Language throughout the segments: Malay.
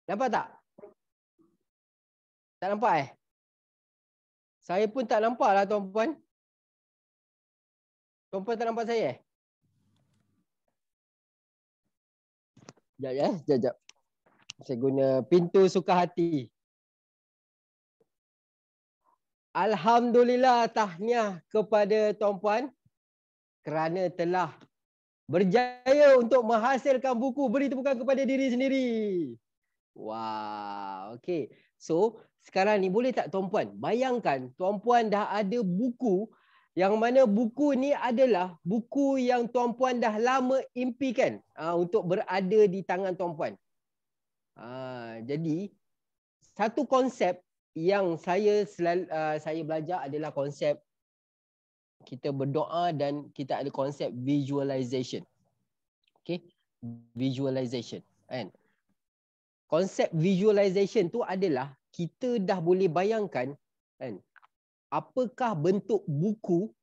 Nampak tak? Tak nampak Saya pun tak nampak lah tuan-puan. Tuan-puan tak nampak saya Sekejap. Saya guna pintu suka hati. Alhamdulillah, tahniah kepada tuan-puan kerana telah berjaya untuk menghasilkan buku. Beri tepukan kepada diri sendiri. Wow, okey. So, sekarang ni boleh tak tuan-puan bayangkan tuan-puan dah ada buku yang mana buku ni adalah buku yang tuan-puan dah lama impikan untuk berada di tangan tuan-puan. Jadi, satu konsep yang saya belajar adalah konsep kita berdoa dan kita ada konsep visualization. Okay, visualization. Kan? Konsep visualization tu adalah kita dah boleh bayangkan kan, apakah bentuk buku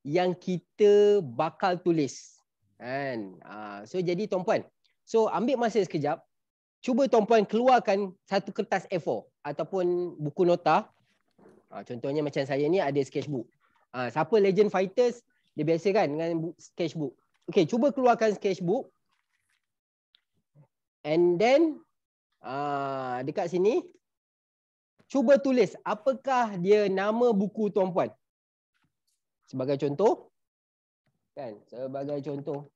yang kita bakal tulis. Kan? So jadi tuan-puan, so ambil masa sekejap. Cuba tuan-puan keluarkan satu kertas A4 ataupun buku nota. Contohnya macam saya ni ada sketchbook. Siapa Legend Fighters, dia biasa kan dengan sketchbook. Okey, cuba keluarkan sketchbook. And then, dekat sini, cuba tulis apakah dia nama buku tuan-puan. Sebagai contoh. Kan, sebagai contoh.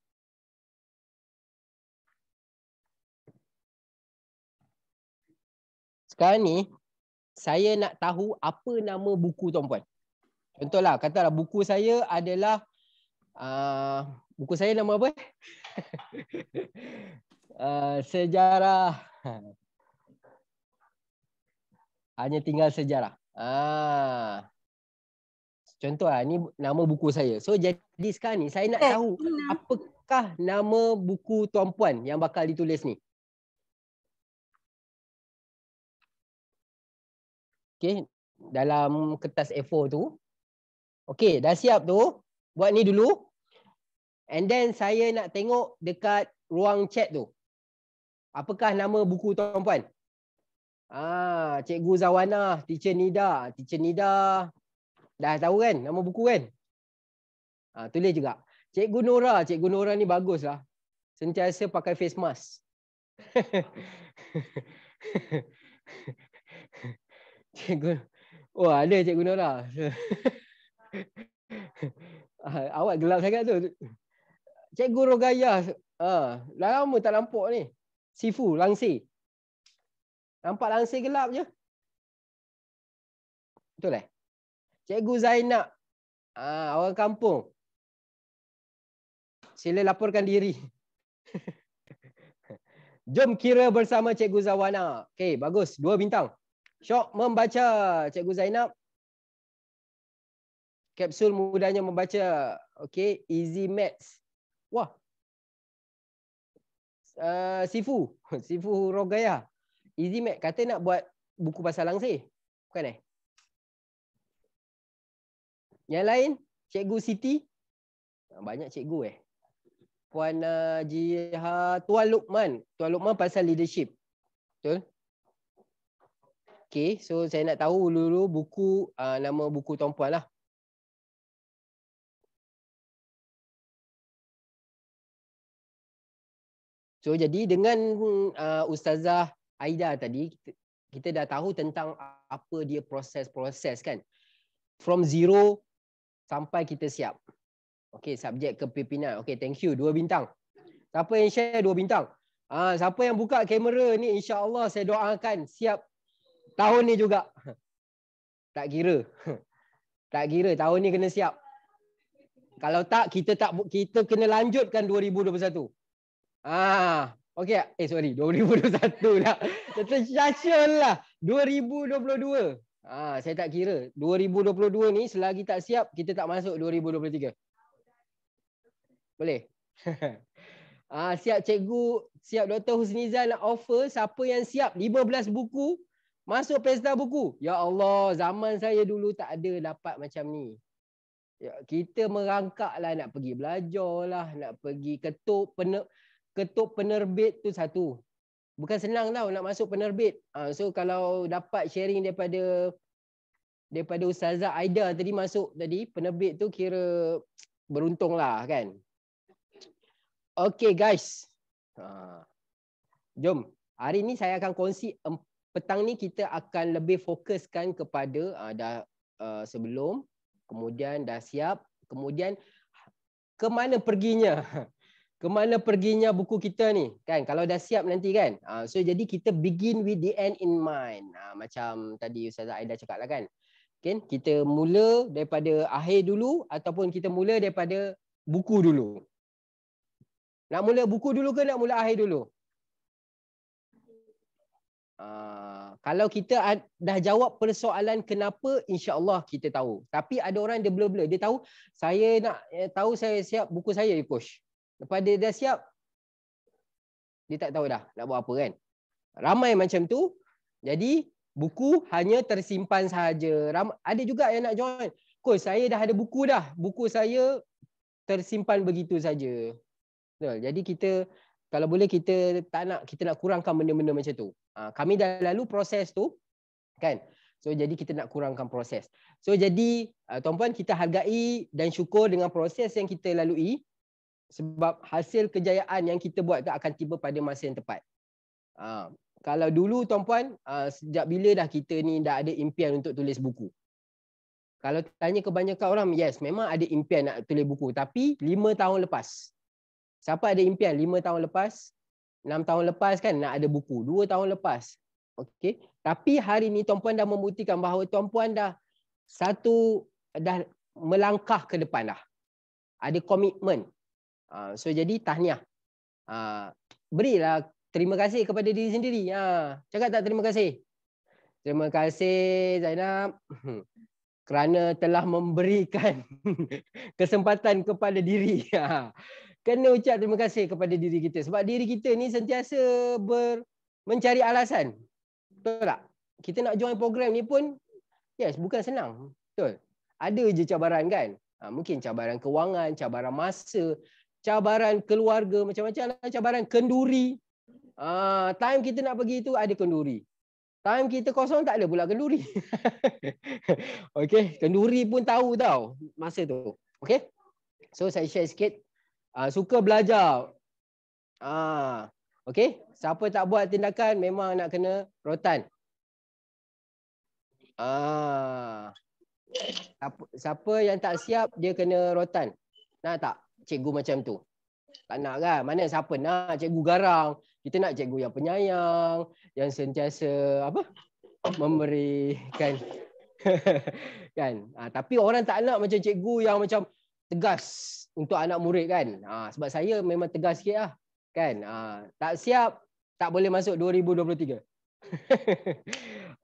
Sekarang ni, saya nak tahu apa nama buku tuan-puan. Contohlah, katalah buku saya adalah, buku saya nama apa? Sejarah. Hanya tinggal sejarah. Contoh ni nama buku saya. So jadi sekarang ni saya nak tahu apakah nama buku tuan-puan yang bakal ditulis ni. Okey, dalam kertas A4 tu. Okey, dah siap tu. Buat ni dulu. And then saya nak tengok dekat ruang chat tu. Apakah nama buku tuan-puan? Cikgu Zawana, Teacher Nida. Teacher Nida dah tahu kan nama buku kan? Tulis juga. Cikgu Nora. Cikgu Nora ni bagus lah. Sentiasa pakai face mask. Cikgu. Oh, ada Cikgu Nora. Awak gelap sangat tu. Cikgu Rogaya. Dah lama tak nampak ni. Sifu, langsir. Nampak langsir gelap je. Betul Cikgu Zainab. Orang kampung. Sila laporkan diri. Jom kira bersama Cikgu Zawana. Okey, bagus. 2 bintang. Syok membaca, Cikgu Zainab. Kapsul mudahnya membaca. Okey, easy maths. Wah. Sifu. Sifu Rogaya. Easy maths. Kata nak buat buku pasal langsir. Bukan Yang lain, Cikgu Siti. Banyak cikgu Puan Jiha, Tuan Luqman. Tuan Luqman pasal leadership. Betul? Okey, so saya nak tahu dulu buku, nama buku tuan-puan lah. So jadi dengan Ustazah Aida tadi, kita dah tahu tentang apa dia proses-proses kan. From zero sampai kita siap. Okey, subjek kepimpinan. Okey, thank you. 2 bintang. Siapa yang share 2 bintang? Siapa yang buka kamera ni, insya-Allah saya doakan siap tahun ni juga. Tak kira. Tak kira tahun ni kena siap. Kalau tak kita kena lanjutkan 2021. Okey. Sorry, 2021 dah. Tersyasyon lah. 2022. Saya tak kira. 2022 ni selagi tak siap, kita tak masuk 2023. Boleh? Siap cikgu, siap Dr. Husnizal nak offer siapa yang siap 15 buku masuk pesta buku. Ya Allah, zaman saya dulu tak ada dapat macam ni. Ya, kita merangkak lah nak pergi belajar lah, nak pergi ketuk penerbit tu satu. Bukan senang tau nak masuk penerbit. So kalau dapat sharing daripada Ustazah Aida tadi masuk tadi penerbit tu, kira beruntung lah kan. Okay guys. Jom. Hari ni saya akan kongsi, petang ni kita akan lebih fokuskan kepada sebelum, kemudian dah siap, kemudian ke mana perginya. Ke mana perginya buku kita ni kan, kalau dah siap nanti kan. So jadi kita begin with the end in mind. Macam tadi Ustazah Aida cakap lah kan. Okay, kita mula daripada akhir dulu ataupun kita mula daripada buku dulu. Nak mula buku dulu ke nak mula akhir dulu? Kalau kita dah jawab persoalan kenapa, insya-Allah kita tahu. Tapi ada orang dia blur-blur. Dia tahu saya nak tahu saya siap buku saya coach. Lepas dia dah siap, dia tak tahu dah nak buat apa kan. Ramai macam tu. Jadi buku hanya tersimpan sahaja. Ada juga yang nak join. Coach, saya dah ada buku dah. Buku saya tersimpan begitu saja. Betul. Jadi kita kalau boleh kita nak kurangkan benda-benda macam tu. Kami dah lalu proses tu kan. So jadi kita nak kurangkan proses. So jadi tuan-puan, kita hargai dan syukur dengan proses yang kita lalui, sebab hasil kejayaan yang kita buat tu akan tiba pada masa yang tepat. Kalau dulu tuan-puan, sejak bila dah kita ni dah ada impian untuk tulis buku? Kalau tanya kebanyakan orang, yes, memang ada impian nak tulis buku, tapi 5 tahun lepas. Siapa ada impian 5 tahun lepas, 6 tahun lepas kan nak ada buku, 2 tahun lepas. Okey. Tapi hari ni tuan-puan dah membuktikan bahawa tuan-puan dah melangkah ke depan dah. Ada komitmen. So jadi tahniah. Berilah terima kasih kepada diri sendiri. Cakap tak terima kasih? Terima kasih Zainab kerana telah memberikan kesempatan kepada diri. Kena ucap terima kasih kepada diri kita. Sebab diri kita ni sentiasa mencari alasan. Betul tak? Kita nak join program ni pun, yes, bukan senang. Betul. Ada je cabaran kan. Mungkin cabaran kewangan, cabaran masa, cabaran keluarga, macam-macam lah. Cabaran kenduri. Time kita nak pergi tu ada kenduri. Time kita kosong tak ada pula kenduri. Okay. Kenduri pun tahu tau masa tu. Okay. So saya share sikit. Suka belajar. Okay. Siapa tak buat tindakan memang nak kena rotan. Siapa yang tak siap dia kena rotan. Nak tak cikgu macam tu? Tak nak kan? Mana siapa nak cikgu garang? Kita nak cikgu yang penyayang, yang sentiasa memberikan kan. Tapi orang tak nak macam cikgu yang macam tegas untuk anak murid kan. Sebab saya memang tegas sikit lah kan. Tak siap tak boleh masuk 2023.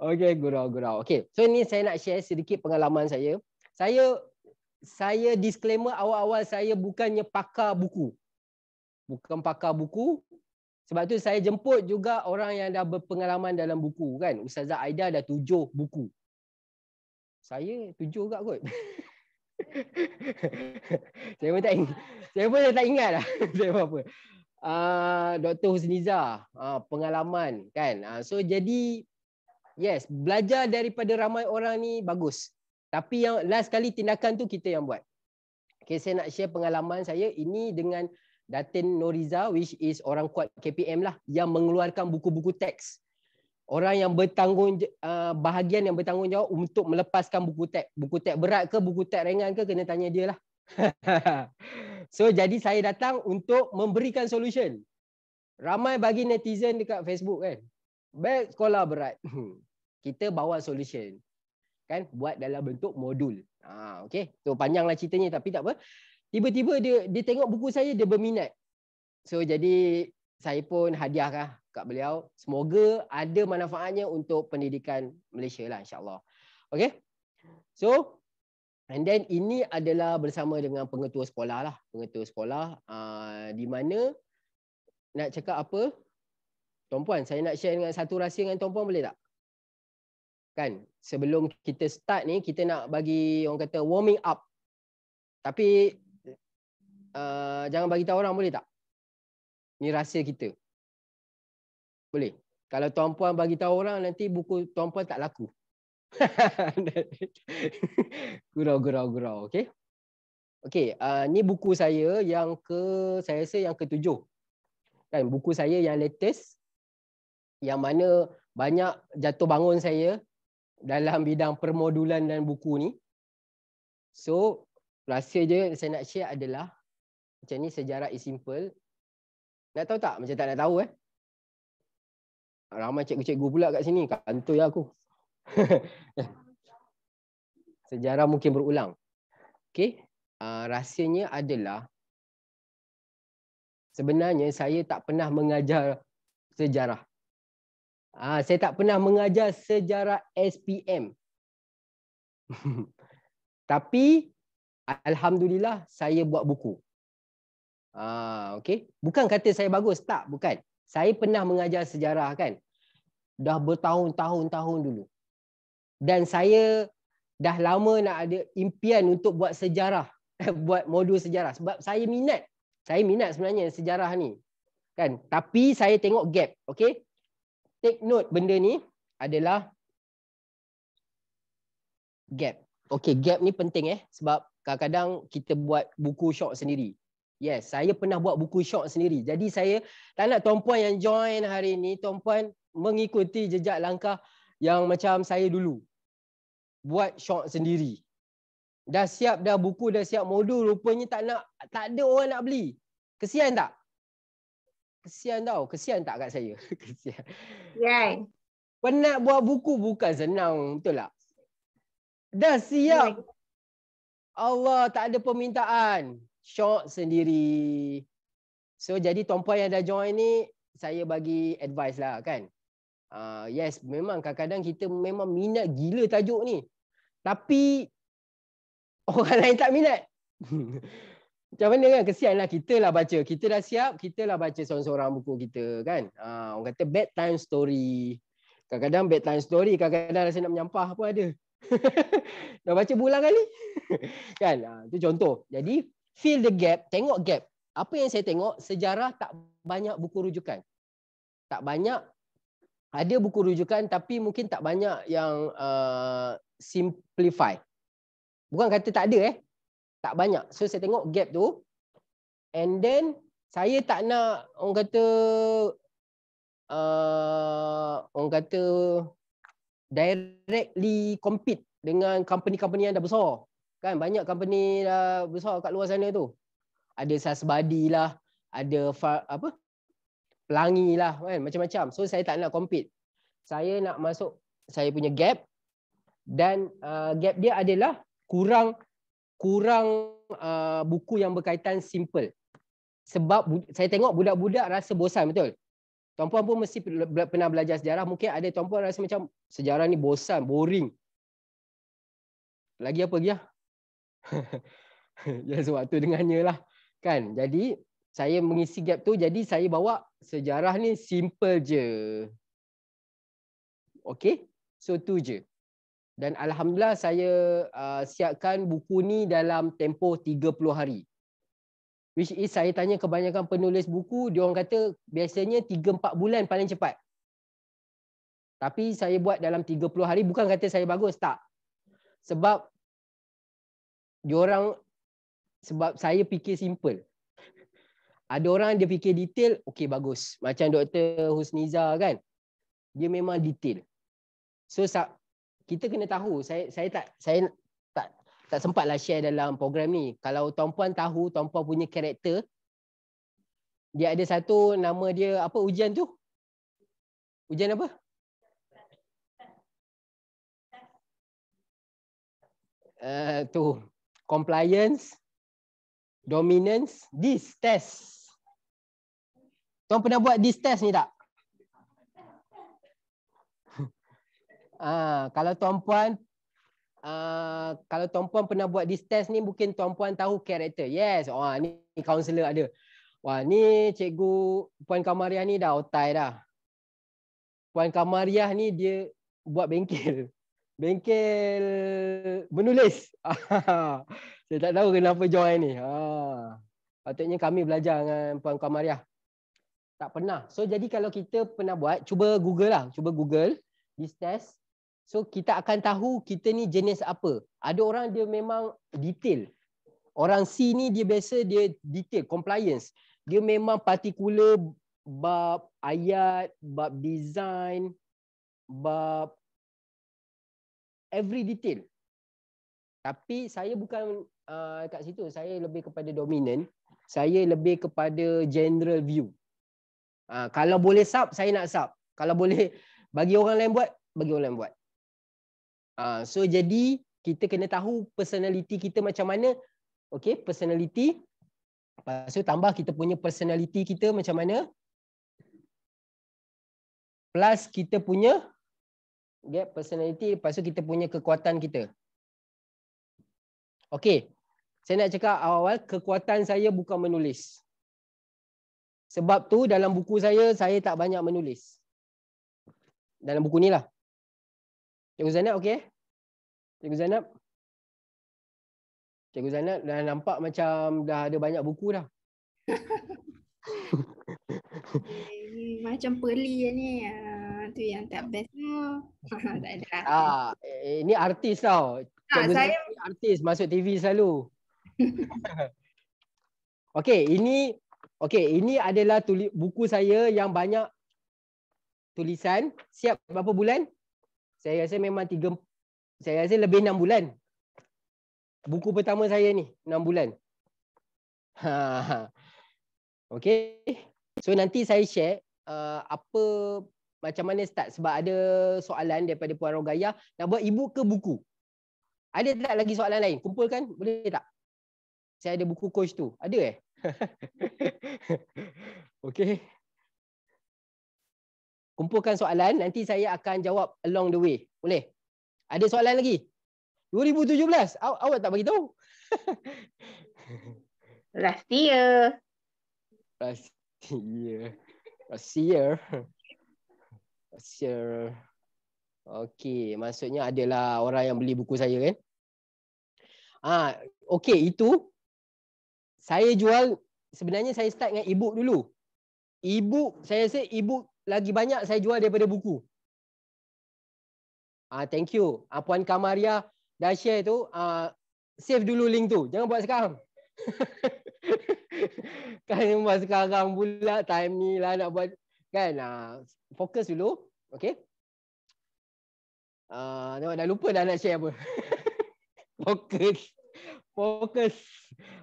Okey, gurau-gurau. Okey. So ni saya nak share sedikit pengalaman saya. Saya disclaimer awal-awal, saya bukannya pakar buku. Bukan pakar buku. Sebab tu saya jemput juga orang yang dah berpengalaman dalam buku kan. Ustazah Aida dah 7 buku. Saya 7 juga kot. Saya pun tak ingat lah. Saya apa. Dr. Husniza, pengalaman kan. So jadi yes, belajar daripada ramai orang ni bagus. Tapi yang last kali tindakan tu kita yang buat. Okay, saya nak share pengalaman saya ini dengan Datin Noriza, which is orang kuat KPM lah, yang mengeluarkan buku-buku teks. Orang yang bahagian yang bertanggungjawab untuk melepaskan buku teks. Buku teks berat ke, buku teks ringan ke, kena tanya dia lah. So jadi saya datang untuk memberikan solution. Ramai bagi netizen dekat Facebook kan, baik sekolah berat. Kita bawa solution kan, buat dalam bentuk modul. Okay, so panjanglah ceritanya tapi tak apa. Tiba-tiba dia tengok buku saya, dia berminat. So jadi saya pun hadiahkah kat beliau. Semoga ada manfaatnya untuk pendidikan Malaysia lah, insya-Allah. Okay. So and then ini adalah bersama dengan pengetua sekolah lah. Pengetua sekolah di mana nak cakap apa? Tuan-puan, saya nak share dengan satu rahsia dengan tuan-puan, boleh tak? Kan, sebelum kita start ni, kita nak bagi orang kata warming up. Tapi jangan bagi tahu orang, boleh tak? Ni rahsia kita. Boleh. Kalau tuan-puan bagi tahu orang, nanti buku tuan-puan tak laku. Gurau. Okey. Okey, ni buku saya yang saya rasa yang ke-7. Kan buku saya yang latest, yang mana banyak jatuh bangun saya dalam bidang permodulan dan buku ni. So, rahsia je saya nak share adalah macam ni, sejarah is simple. Nak tahu tak? Macam tak nak tahu Ramai cikgu-cikgu pula kat sini, kantoi aku. Sejarah mungkin berulang. Okey, rahsianya adalah sebenarnya saya tak pernah mengajar sejarah. Saya tak pernah mengajar sejarah SPM. Tapi alhamdulillah saya buat buku. Okey. Bukan kata saya bagus, tak, bukan. Saya pernah mengajar sejarah kan. Dah bertahun-tahun dulu. Dan saya dah lama nak ada impian untuk buat sejarah, buat modul sejarah sebab saya minat. Saya minat sebenarnya sejarah ni. Kan? Tapi saya tengok gap, okey? Take note benda ni adalah gap. Okey, gap ni penting sebab kadang-kadang kita buat buku short sendiri. Yes, saya pernah buat buku short sendiri. Jadi saya tak nak tuan-puan yang join hari ni, tuan-puan mengikuti jejak langkah yang macam saya dulu. Buat short sendiri. Dah siap dah buku, dah siap modul, rupanya tak ada orang nak beli. Kesian tak? Kesian tau. Kesian tak kat saya? Kesian. Right. Penat buat buku bukan senang, betul tak? Dah siap. Right. Allah, tak ada permintaan. Short sendiri. So jadi tuan-puan yang dah join ni, saya bagi advice lah kan. Yes, memang kadang-kadang kita memang minat gila tajuk ni. Tapi orang lain tak minat. Macam mana kan? Kesian lah, kita lah baca. Kita dah siap, kita lah baca seorang-seorang buku kita kan. Orang kata bedtime story. Kadang-kadang bedtime story, kadang-kadang rasa nak menyampah pun ada. Dah baca berulang kali. Kan? Itu contoh. Jadi fill the gap, tengok gap. Apa yang saya tengok, sejarah tak banyak buku rujukan. Tak banyak. Ada buku rujukan tapi mungkin tak banyak yang simplify. Bukan kata tak ada tak banyak. So saya tengok gap tu. And then saya tak nak orang kata directly compete dengan company-company yang dah besar. Kan banyak company dah besar kat luar sana tu. Ada Sasbadi lah, ada Pelangi lah kan, macam-macam. So saya tak nak compete. Saya nak masuk saya punya gap, dan gap dia adalah kurang buku yang berkaitan simple. Sebab saya tengok budak-budak rasa bosan, betul? Tuan-puan pun mesti pernah belajar sejarah. Mungkin ada tuan-puan rasa macam sejarah ni bosan, boring. Lagi apa lagi lah? Ya, sewaktu dengannya lah. Kan? Jadi, saya mengisi gap tu. Jadi, saya bawa sejarah ni simple je. Okey? So, tu je. Dan alhamdulillah saya siapkan buku ni dalam tempoh 30 hari. Which is saya tanya kebanyakan penulis buku, dia orang kata biasanya 3-4 bulan paling cepat. Tapi saya buat dalam 30 hari, bukan kata saya bagus, tak. Sebab saya fikir simple. Ada orang dia fikir detail, okey bagus. Macam Dr. Husniza kan. Dia memang detail. So kita kena tahu, saya tak sempatlah share dalam program ni. Kalau tuan-puan tahu, tuan-puan punya karakter, dia ada satu nama dia, apa ujian tu? Ujian apa? Tu. Compliance, dominance, this test. Tuan pernah buat this test ni tak? Kalau tuan-puan pernah buat this test ni, mungkin tuan-puan tahu karakter. Yes, ni kaunselor ada. Wah, ni cikgu Puan Kamariah ni dah otai dah. Puan Kamariah ni dia buat bengkel. Bengkel menulis. Saya tak tahu kenapa join ni. Patutnya kami belajar dengan Puan Kamariah. Tak pernah. So jadi kalau kita pernah buat, cuba Google lah. Cuba Google this test. So kita akan tahu kita ni jenis apa. Ada orang dia memang detail. Orang C ni dia biasa dia detail, compliance. Dia memang particular bab ayat, bab design, bab every detail. Tapi saya bukan kat situ. Saya lebih kepada dominant. Saya lebih kepada general view. Kalau boleh sub, saya nak sub. Kalau boleh bagi orang lain buat, bagi orang lain buat. So jadi kita kena tahu personality kita macam mana. Okay, personality. Lepas tu tambah kita punya personality kita macam mana. Plus kita punya personality. Lepas tu kita punya kekuatan kita. Okay. Saya nak cakap awal-awal, kekuatan saya bukan menulis. Sebab tu dalam buku saya tak banyak menulis. Dalam buku ni lah. Cikgu Zainab okey? Cikgu Zainab? Cikgu Zainab dah nampak macam dah ada banyak buku dah. Macam Pearly ni. Tu yang tak best tu. Tak ada. Ini artis tau. Cikgu Saya Zainab ni artis, masuk TV selalu. Okey, ini adalah buku saya yang banyak tulisan. Siap berapa bulan? Saya rasa memang saya rasa lebih 6 bulan. Buku pertama saya ni 6 bulan. Okey. So nanti saya share apa macam mana start, sebab ada soalan daripada Puan Rogaya nak buat e-book ke buku. Ada tak lagi soalan lain? Kumpulkan, boleh tak? Saya ada buku coach tu. Ada Okey. Kumpulkan soalan, nanti saya akan jawab along the way. Boleh? Ada soalan lagi? 2017, awak tak bagi tahu. last year. Last year. Okey, maksudnya adalah orang yang beli buku saya kan? Okey, itu saya jual, sebenarnya saya start dengan e-book dulu. E-book, saya rasa e-book lagi banyak saya jual daripada buku. Thank you. Puan Kamaria dah share tu. Save dulu link tu. Jangan buat sekarang. Kan buat sekarang pula time ni lah nak buat. Kan? Fokus dulu. Okay. Dah lupa dah nak share apa. Fokus.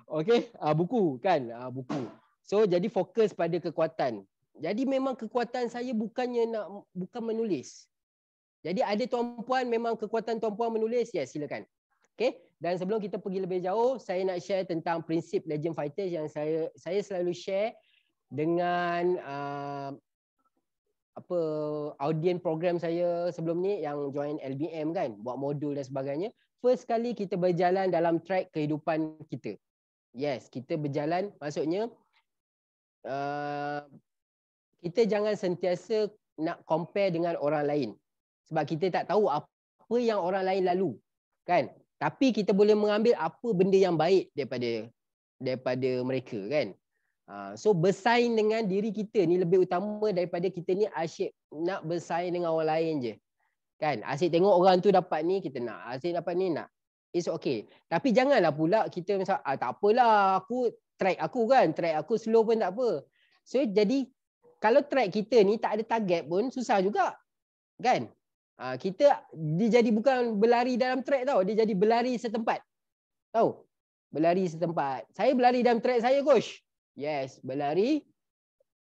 Okay. Buku kan. Buku. So jadi fokus pada kekuatan. Jadi memang kekuatan saya bukan menulis. Jadi ada tuan-puan memang kekuatan tuan-puan menulis, yes, silakan. Okay. Dan sebelum kita pergi lebih jauh, saya nak share tentang prinsip Legend Fighters yang saya selalu share dengan audien program saya sebelum ni yang join LBM kan, buat modul dan sebagainya. First kali kita berjalan dalam track kehidupan kita. Yes, kita berjalan, maksudnya kita jangan sentiasa nak compare dengan orang lain. Sebab kita tak tahu apa yang orang lain lalu. Kan? Tapi kita boleh mengambil apa benda yang baik daripada mereka kan. So bersaing dengan diri kita ni lebih utama daripada kita ni asyik nak bersaing dengan orang lain je. Kan? Asyik tengok orang tu dapat ni, kita nak. Asyik dapat ni, nak. It's okay. Tapi janganlah pula kita macam, tak apalah, track aku slow pun tak apa. So jadi kalau track kita ni tak ada target pun susah juga. Kan? Kita dia jadi bukan berlari dalam track tau, dia jadi berlari setempat. Tahu? Berlari setempat. Saya berlari dalam track saya, coach. Yes, berlari.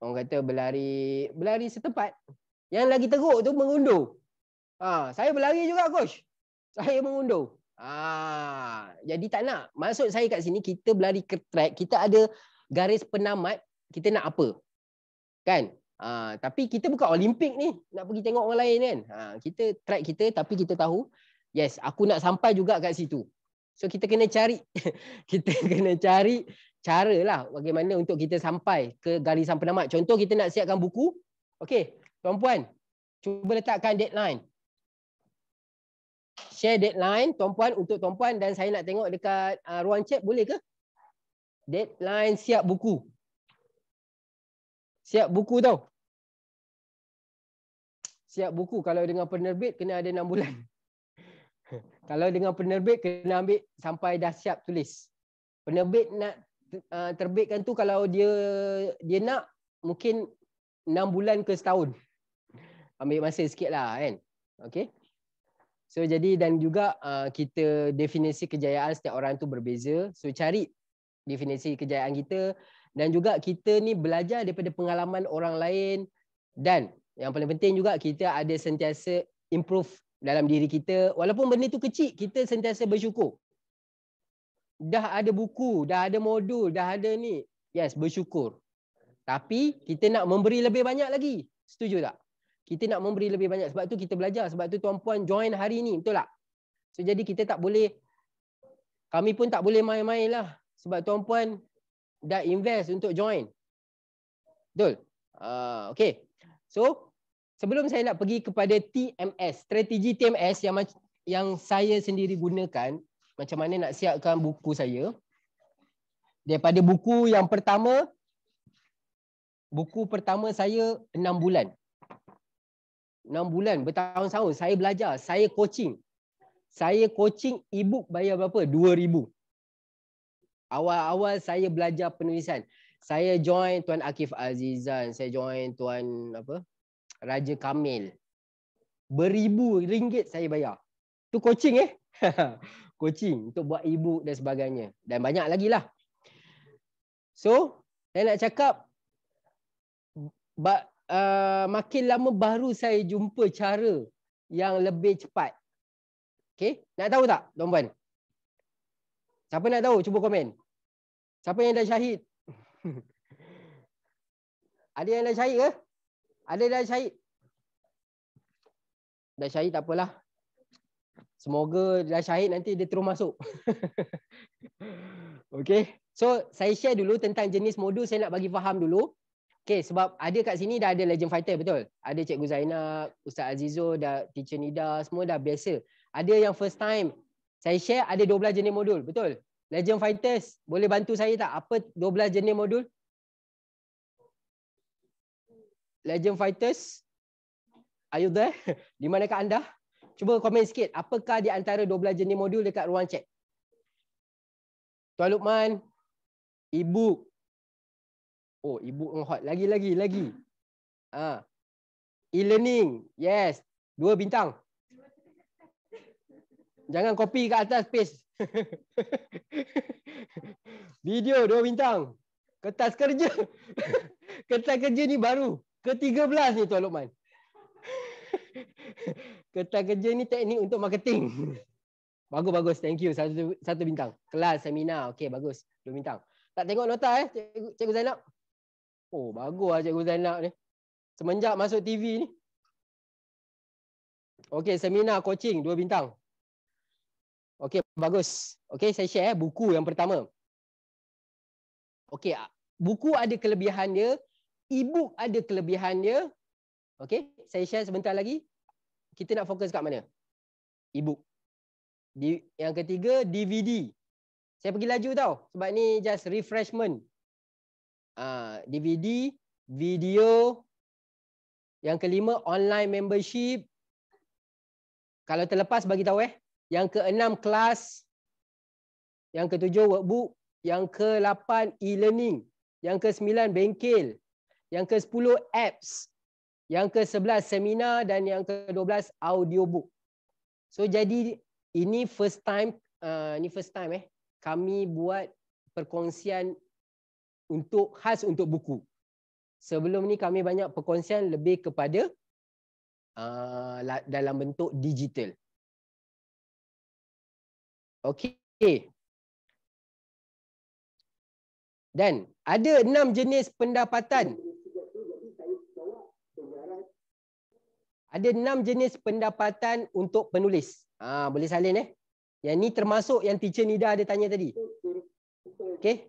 Orang kata berlari setempat. Yang lagi teruk tu mengundur. Saya berlari juga, coach. Saya mengundur. Jadi tak nak. Maksud saya kat sini, kita berlari ke track, kita ada garis penamat, kita nak apa? Kan? Tapi kita bukan Olimpik ni, nak pergi tengok orang lain kan. Kita track kita, tapi kita tahu, yes, aku nak sampai juga kat situ. So kita kena cari cara lah bagaimana untuk kita sampai ke garisan penamat. Contoh kita nak siapkan buku. Okey, tuan-puan, cuba letakkan deadline. Share deadline tuan-puan untuk tuan-puan, dan saya nak tengok dekat ruang chat, boleh ke? Deadline siap buku. Siap buku tau. Siap buku kalau dengan penerbit kena ada 6 bulan. Kalau dengan penerbit kena ambil sampai dah siap tulis. Penerbit nak terbitkan tu kalau dia nak mungkin 6 bulan ke setahun. Ambil masa sikit lah kan. Okay. So jadi dan juga kita definisi kejayaan setiap orang tu berbeza. So cari definisi kejayaan kita dan juga kita ni belajar daripada pengalaman orang lain dan yang paling penting juga kita ada sentiasa improve dalam diri kita. Walaupun benda tu kecil, kita sentiasa bersyukur. Dah ada buku, dah ada modul, dah ada ni. Yes, bersyukur. Tapi kita nak memberi lebih banyak lagi. Setuju tak? Kita nak memberi lebih banyak. Sebab tu kita belajar. Sebab tu tuan-puan join hari ni. Betul tak? So jadi kita tak boleh, kami pun tak boleh main-main lah. Sebab tuan-puan dah invest untuk join. Betul? Okay. So, sebelum saya nak pergi kepada TMS, strategi TMS yang saya sendiri gunakan, macam mana nak siapkan buku saya. Daripada buku yang pertama, buku pertama saya 6 bulan. 6 bulan, bertahun-tahun saya belajar, saya coaching. Saya coaching e-book bayar berapa? 2,000. Awal-awal saya belajar penulisan. Saya join Tuan Akif Azizan, saya join Tuan Raja Kamil. Beribu ringgit saya bayar. Tu coaching coaching untuk buat e-book dan sebagainya. Dan banyak lagi lah. So, saya nak cakap makin lama baru saya jumpa cara yang lebih cepat. Okay, nak tahu tak tuan-puan? Siapa nak tahu? Cuba komen. Siapa yang dah syahid? Ada yang dah syahid ke? Ada dah syahid? Dah syahid tak apalah. Semoga dah syahid nanti dia terus masuk. Okay. So saya share dulu tentang jenis modul, saya nak bagi faham dulu. Okay, sebab ada kat sini dah ada Legend Fighter, betul? Ada Cikgu Zainab, Ustaz Azizo, dah Teacher Nida, semua dah biasa. Ada yang first time. Saya share ada 12 jenis modul, betul? Legend Fighters, boleh bantu saya tak? Apa 12 jenis modul? Legend Fighters, are you there? Di manakah anda? Cuba komen sikit. Apakah di antara 12 jenis modul dekat ruang chat? Tuan Luqman, e-book. Oh, e-book hot. Lagi. E-learning. Yes. 2 bintang. Jangan copy kat atas paste. Video 2 bintang. Kertas kerja. Kertas kerja ni baru. Ke-13 ni Tuan Luqman. Kertas kerja ni teknik untuk marketing. Bagus. Thank you. Satu bintang. Kelas, seminar. Okey, bagus. 2 bintang. Tak tengok nota Cikgu Zainab? Oh, bagus lah Cikgu Zainab ni. Semenjak masuk TV ni. Okey, seminar coaching 2 bintang. Okey, bagus. Okey, saya share buku yang pertama. Okey, buku ada kelebihan dia, e-book ada kelebihan dia. Okey, saya share sebentar lagi. Kita nak fokus kat mana? E-book. Yang ketiga, DVD. Saya pergi laju tau, sebab ni just refreshment. DVD, video. Yang kelima, online membership. Kalau terlepas bagi tahu Yang ke-6 kelas. Yang ke-7 workbook. Yang ke-8 e-learning. Yang ke-9 bengkel. Yang ke-10 apps. Yang ke-11 seminar dan yang ke-12 audiobook. So jadi ini first time kami buat perkongsian khas untuk buku. Sebelum ni kami banyak perkongsian lebih kepada dalam bentuk digital. Okey. Dan ada 6 jenis pendapatan. Ada 6 jenis pendapatan untuk penulis. Boleh salin Yang ni termasuk yang Teacher Nida ada tanya tadi. Okey.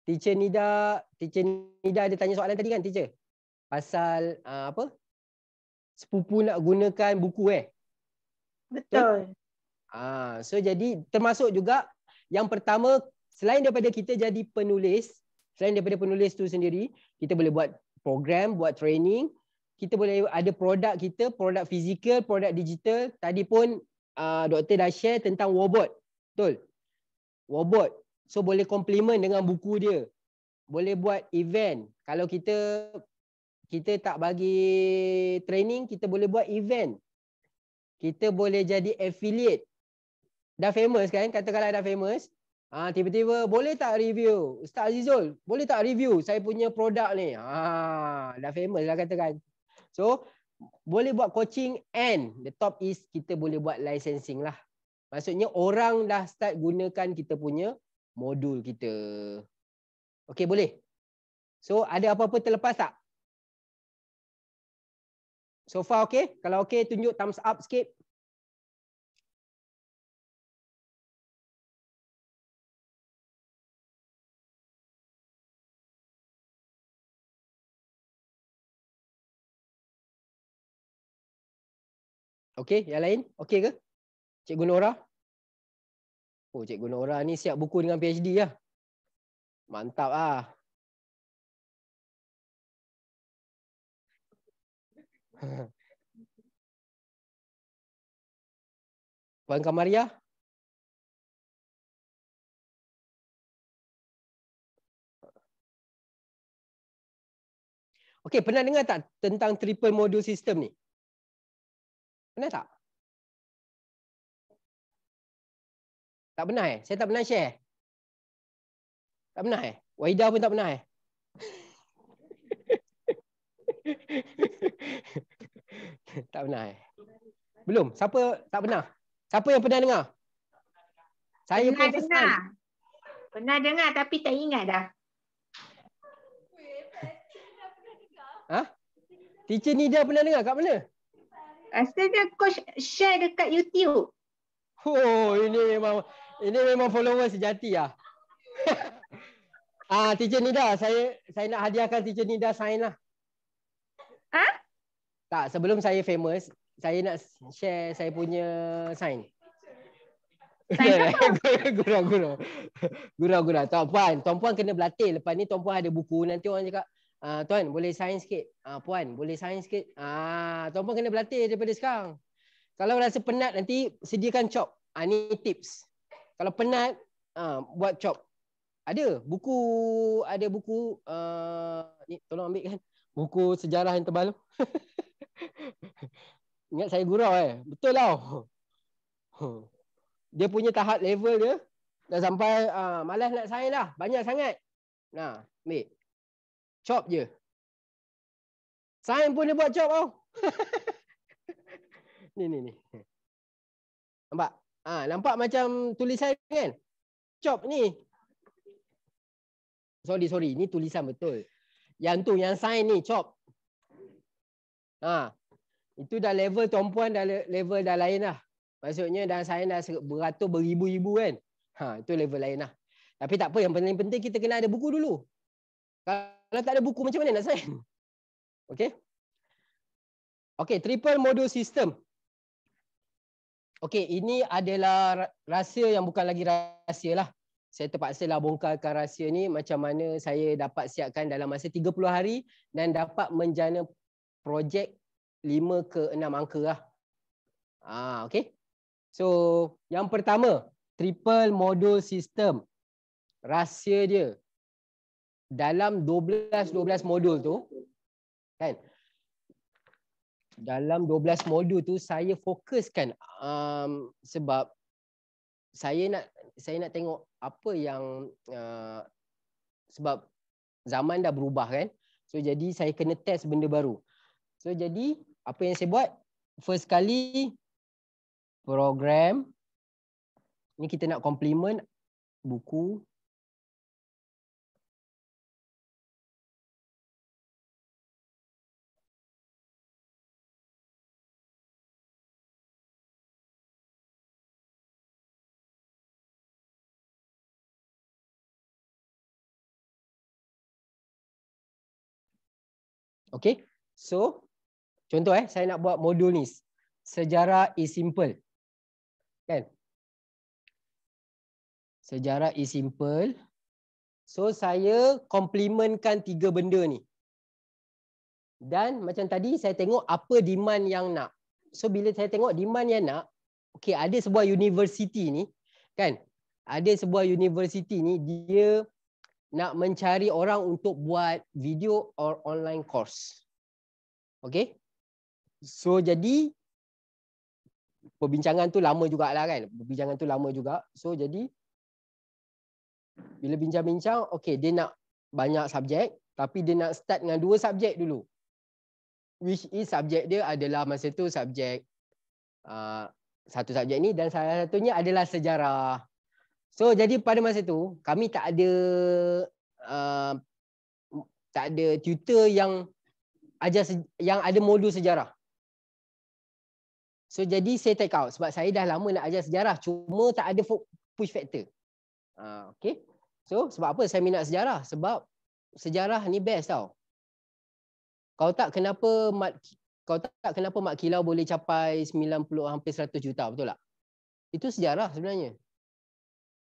Teacher Nida ada tanya soalan tadi kan, teacher? Pasal sepupu nak gunakan buku Betul. So jadi termasuk juga yang pertama, selain daripada kita jadi penulis, selain daripada penulis tu sendiri, kita boleh buat program, buat training. Kita boleh ada produk kita, produk fizikal, produk digital. Tadi pun doktor dah share tentang Wobot. Betul? Wobot. So boleh complement dengan buku dia. Boleh buat event. Kalau kita tak bagi training, kita boleh buat event. Kita boleh jadi affiliate. Dah famous kan? Katakanlah dah famous. Tiba-tiba boleh tak review? Ustaz Azizul, boleh tak review saya punya produk ni? Dah famous lah katakan. So, boleh buat coaching and the top is kita boleh buat licensing lah. Maksudnya orang dah start gunakan kita punya modul kita. Okey, boleh? So, ada apa-apa terlepas tak? So far okey? Kalau okey, tunjuk thumbs up sikit. Okey, yang lain? Okey ke? Cikgu Nora? Oh, Cikgu Nora ni siap buku dengan PhD lah. Mantap ah. Puan Kamaria? Okey, pernah dengar tak tentang triple module system ni? Pernah tak? Tak pernah Saya tak pernah share. Tak pernah Wahida pun tak pernah Tak pernah Belum? Siapa tak pernah? Siapa yang pernah dengar? Saya Pernah pun first dengar. time. Pernah dengar tapi tak ingat dah. Teacher Nida pernah dengar kat mana? Rasanya coach share dekat YouTube. Oh, ini memang follower sejati lah. Teacher Nida, saya nak hadiahkan Teacher Nida sign lah. Tak, sebelum saya famous, saya nak share saya punya sign. Gurau. Tuan puan kena berlatih. Lepas ni tuan puan ada buku. Nanti orang cakap, tuan boleh sign sikit. Puan boleh sign sikit. Tuan puan kena berlatih daripada sekarang. Kalau rasa penat nanti sediakan chop. Ni tips. Kalau penat, buat chop. Ada buku ni tolong ambil kan. Buku sejarah yang tebal. Ingat saya gurau Betul tau. Dia punya tahap level dia dah sampai malas nak sign dah. Banyak sangat. Nah, ambil. Chop je. Sign pun dia buat chop tau. Ni. Nampak? Nampak macam tulisan kan? Chop ni. Sorry. Ni tulisan betul. Yang tu, yang sign ni, chop. Itu dah level tuan-puan, dah level dah lain lah. Maksudnya dah sign dah beratus, beribu-ribu kan. Itu level lain lah. Tapi tak apa, yang paling penting kita kena ada buku dulu. Kalau tak ada buku macam mana nak sign? Okey. Okey, triple module system. Okey, ini adalah rahsia yang bukan lagi rahsia lah. Saya terpaksa lah bongkarkan rahsia ni macam mana saya dapat siapkan dalam masa 30 hari dan dapat menjana projek 5 ke 6 angka lah. Okey. So, yang pertama, triple module system. Rahsia dia dalam 12 modul tu kan. Dalam 12 modul tu saya fokuskan sebab saya nak tengok apa yang sebab zaman dah berubah kan. So jadi saya kena test benda baru. So jadi apa yang saya buat, first kali program ni kita nak complement buku. Okey. So contoh saya nak buat modul ni. Sejarah is simple. Kan? Sejarah is simple. So saya complementkan 3 benda ni. Dan macam tadi saya tengok apa demand yang nak. So bila saya tengok demand yang nak, okey, ada sebuah universiti ni kan, ada sebuah universiti ni dia nak mencari orang untuk buat video or online course. Okey. So jadi perbincangan tu lama jugalah kan. Perbincangan tu lama juga. So jadi bila bincang-bincang, okey, dia nak banyak subjek tapi dia nak start dengan 2 subjek dulu. Which is subjek dia adalah masa tu subjek satu subjek ni dan salah satunya adalah sejarah. So jadi pada masa tu kami tak ada tutor yang ajar yang ada modul sejarah. So jadi saya take out sebab saya dah lama nak ajar sejarah cuma tak ada push factor. Okay. So sebab apa saya minat sejarah? Sebab sejarah ni best tau. Kau tak kenapa Mat Kilau boleh capai 90 hampir 100 juta, betul tak? Itu sejarah sebenarnya.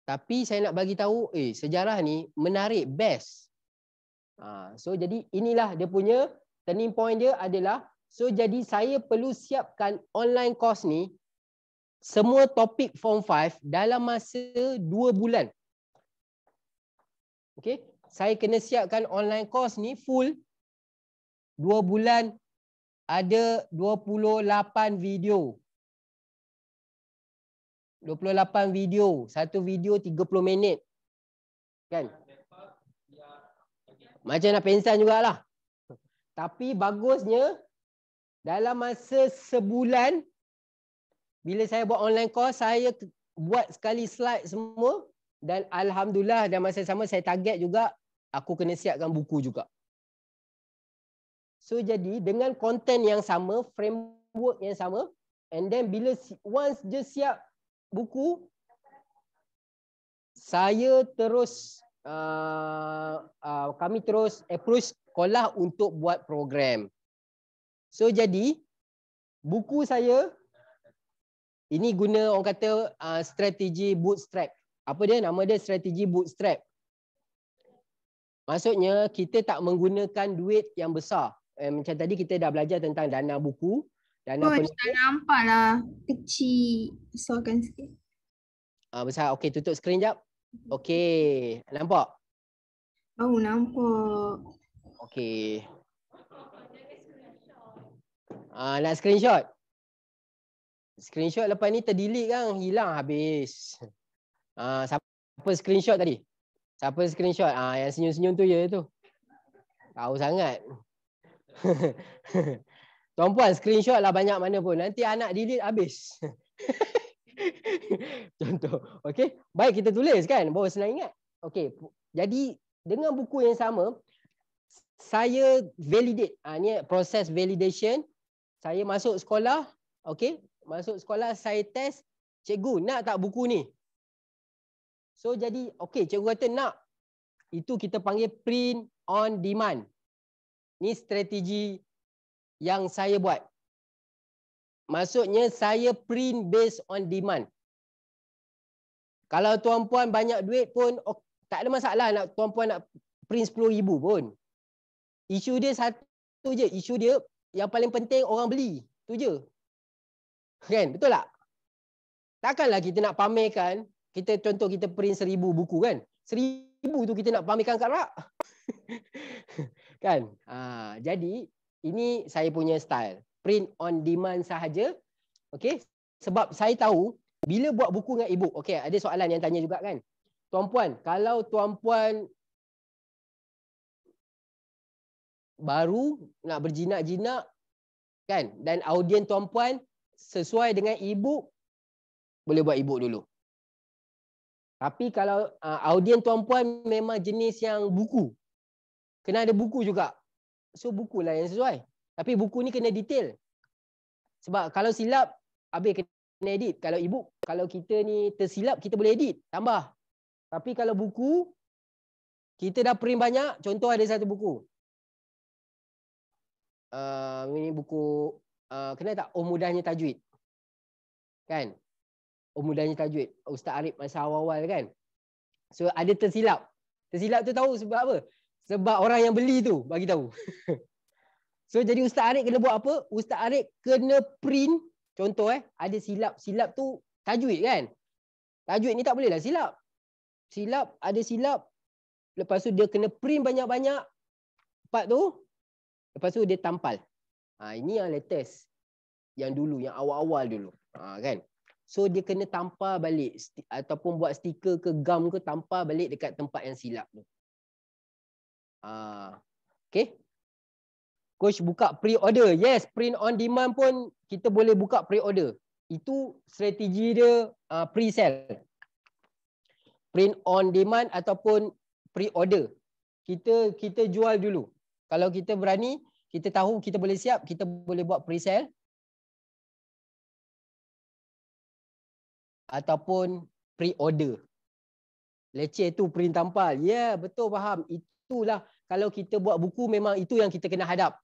Tapi saya nak bagi tahu sejarah ni menarik, best. So jadi inilah dia punya turning point dia adalah, so jadi saya perlu siapkan online course ni semua topik form 5 dalam masa 2 bulan. Okey, saya kena siapkan online course ni full 2 bulan, ada 28 video. 28 video, satu video 30 minit. Kan? Macam nak pensan jugalah. Tapi bagusnya dalam masa sebulan bila saya buat online course, saya buat sekali slide semua dan alhamdulillah dalam masa sama saya target juga aku kena siapkan buku juga. So jadi dengan konten yang sama, framework yang sama, and then bila once je siap buku, saya terus kami terus approach sekolah untuk buat program. So jadi buku saya ini guna orang kata strategi bootstrap. Apa dia? Nama dia strategi bootstrap. Maksudnya kita tak menggunakan duit yang besar. Macam tadi kita dah belajar tentang dana buku, dana penulis. Tak nampak lah. Kecil. Besarkan sikit. Besar. Okey, tutup skrin jap. Okey, nampak? Oh, nampak. Okey. Nak screenshot? Screenshot lepas ni terdelete kan, hilang habis. Siapa screenshot tadi? Siapa screenshot? Yang senyum-senyum tu je tu. Tahu sangat. Tuan-puan screenshot lah banyak mana pun. Nanti anak delete habis. Contoh. Okey. Baik kita tulis kan. Baru senang ingat. Okey. Jadi dengan buku yang sama, saya validate. Ni proses validation. Saya masuk sekolah. Okey. Masuk sekolah saya test. Cikgu nak tak buku ni? So jadi okey, cikgu kata nak. Itu kita panggil print on demand. Ni strategi yang saya buat. Maksudnya saya print based on demand. Kalau tuan-puan banyak duit pun tak ada masalah nak tuan-puan nak print 10,000 pun. Isu dia satu je, isu dia yang paling penting orang beli. Tu je. Kan? Betul tak? Takkanlah kita nak pamerkan, contoh kita print 1,000 buku kan. 1,000 tu kita nak pamerkan kat rak. Kan? Jadi ini saya punya style. Print on demand sahaja. Okey? Sebab saya tahu bila buat buku dengan e-book. Okey, ada soalan yang tanya juga kan. Tuan-puan, kalau tuan-puan baru nak berjinak-jinak kan dan audien tuan-puan sesuai dengan e-book, boleh buat e-book dulu. Tapi kalau audien tuan-puan memang jenis yang buku, kena ada buku juga. So bukulah yang sesuai. Tapi buku ni kena detail. Sebab kalau silap, habis kena edit. Kalau e-book, kalau kita ni tersilap, kita boleh edit, tambah. Tapi kalau buku, kita dah print banyak. Contoh ada satu buku. Ini buku, kenal tak? Oh Mudahnya Tajwid. Kan? Oh Mudahnya Tajwid. Ustaz Arif masa awal-awal kan? So ada tersilap. Tersilap tu tahu sebab apa? Sebab orang yang beli tu bagi tahu. So jadi Ustaz Arif kena buat apa? Ustaz Arif kena print, contoh ada silap. Silap tu tajwid kan? Tajwid ni tak boleh lah silap. Silap, ada silap. Lepas tu dia kena print banyak-banyak part tu. Lepas tu dia tampal. Ini yang latest. Yang dulu, yang awal-awal dulu. Kan? So dia kena tampal balik. Ataupun buat stiker ke gam ke, tampal balik dekat tempat yang silap tu. Okay. Coach buka pre-order. Yes, print on demand pun kita boleh buka pre-order. Itu strategi dia pre-sale. Print on demand ataupun pre-order. Kita jual dulu. Kalau kita berani, kita tahu kita boleh siap, kita boleh buat pre-sale. Ataupun pre-order. Leceh tu print tampal. Ya, betul faham. Itulah kalau kita buat buku memang itu yang kita kena hadap.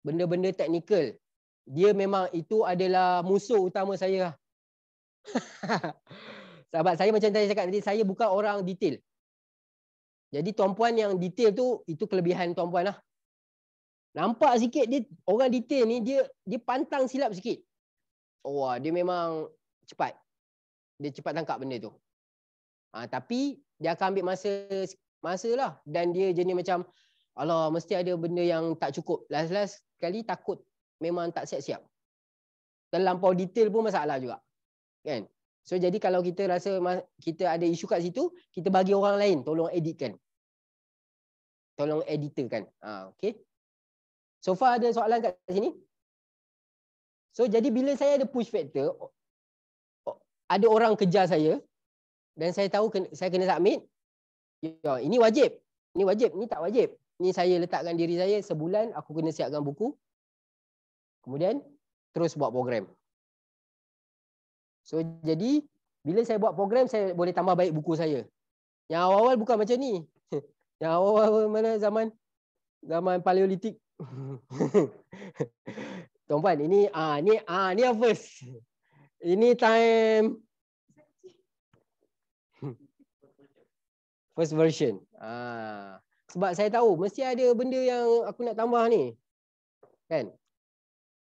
Benda-benda teknikal. Dia memang itu adalah musuh utama saya. Sahabat saya macam tadi cakap tadi, saya bukan orang detail. Jadi tuan-puan yang detail tu, itu kelebihan tuan-puan lah. Nampak sikit dia orang detail ni, dia pantang silap sikit. Wah, dia memang cepat. Dia cepat tangkap benda tu. Tapi dia akan ambil masa lah. Dan dia jenis macam, alah, mesti ada benda yang tak cukup. Last kali takut memang tak siap-siap. Terlampau detail pun masalah juga. Kan? So jadi kalau kita rasa kita ada isu kat situ, kita bagi orang lain tolong editkan. Tolong editorkan. Okay. So far ada soalan kat sini? So jadi bila saya ada push factor, ada orang kejar saya dan saya tahu saya kena submit. Ya, ini wajib. Ini wajib, ini tak wajib. Ini saya letakkan diri saya sebulan aku kena siapkan buku. Kemudian terus buat program. So jadi bila saya buat program saya boleh tambah baik buku saya. Yang awal-awal bukan macam ni. Yang awal-awal mana zaman paleolitik. Tuan-puan, ini yang first. Ini time first version. Sebab saya tahu mesti ada benda yang aku nak tambah ni. Kan?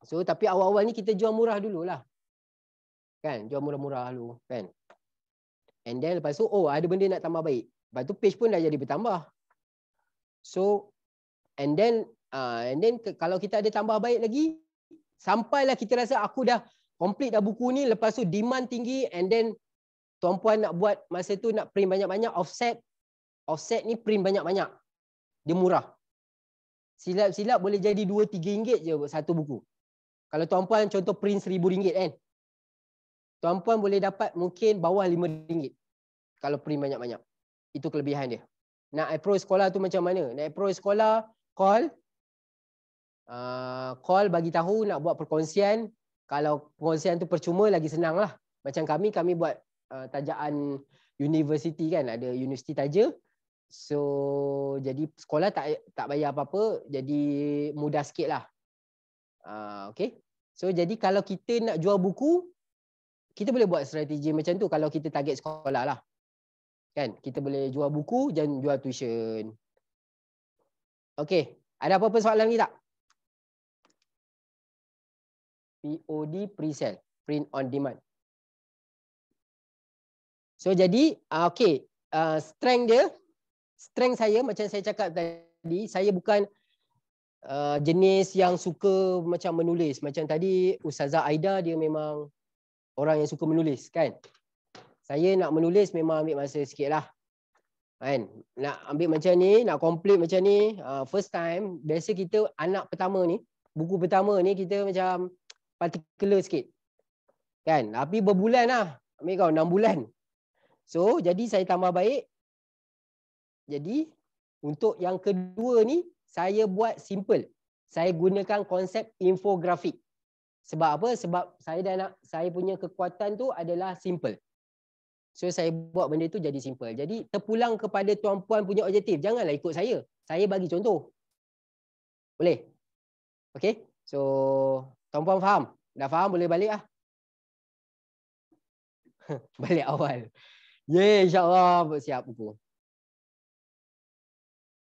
So tapi awal-awal ni kita jual murah dululah. Kan? Jual murah-murah dulu, kan? And then lepas tu ada benda nak tambah baik. Lepas tu page pun dah jadi bertambah. So and then kalau kita ada tambah baik lagi, sampailah kita rasa aku dah complete dah buku ni, lepas tu demand tinggi, and then tuan-puan nak buat masa tu nak print banyak-banyak, offset ni print banyak-banyak. Dia murah. Silap-silap boleh jadi 2-3 ringgit je satu buku. Kalau tuan-puan contoh print RM1,000 kan, tuan-puan boleh dapat mungkin bawah RM5 kalau print banyak-banyak. Itu kelebihan dia. Nak approach sekolah tu macam mana? Nak approach sekolah, call bagi tahu nak buat perkongsian. Kalau perkongsian tu percuma lagi senang lah. Macam kami buat tajaan universiti kan, ada universiti taja. So jadi sekolah tak bayar apa-apa, jadi mudah sikit lah. Okay. So jadi kalau kita nak jual buku, kita boleh buat strategi macam tu kalau kita target sekolah lah. Kan? Kita boleh jual buku dan jual tuition. Okay. Ada apa-apa soalan lagi tak? POD pre-sale, print on demand. So jadi okay, strength saya macam saya cakap tadi, saya bukan jenis yang suka macam menulis. Macam tadi Ustazah Aida dia memang orang yang suka menulis kan. Saya nak menulis memang ambil masa sikit lah. Kan? Nak ambil macam ni, nak complete macam ni, first time, biasa kita anak pertama ni, buku pertama ni kita macam particular sikit. Kan? Tapi berbulan lah. Ambil kau 6 bulan. So, jadi saya tambah baik. Jadi, untuk yang kedua ni, saya buat simple. Saya gunakan konsep infografik. Sebab apa? Sebab saya punya kekuatan tu adalah simple. So, saya buat benda tu jadi simple. Jadi, terpulang kepada tuan-puan punya objektif. Janganlah ikut saya. Saya bagi contoh. Boleh? Okay? So, tuan-puan faham? Dah faham? Boleh balik lah. Balik awal. InsyaAllah siap buku.